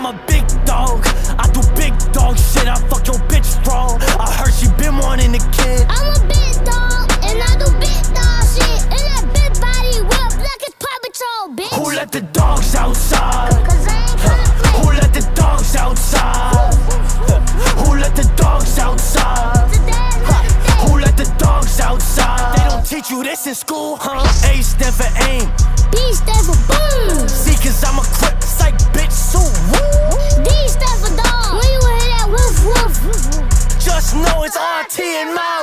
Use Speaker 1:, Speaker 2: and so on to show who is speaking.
Speaker 1: I'm a big dog, I do big dog shit. I fuck your bitch strong. I heard she been wanting a kid.
Speaker 2: I'm a big dog, and I do big dog shit. And that big body whip like it's Paw Patrol, bitch.
Speaker 1: Who let the dogs outside?
Speaker 2: Cause I ain't gonna play.
Speaker 1: Who let the dogs outside? Who let the dogs outside? Who let the dogs outside? They don't teach you this in school, huh? A stand for aim,
Speaker 2: B stand for boom.
Speaker 1: C cause I'm a crip, psych bitch, so woo.
Speaker 2: D stand for dog. When you hear that woof woof.
Speaker 1: Just know it's RT in my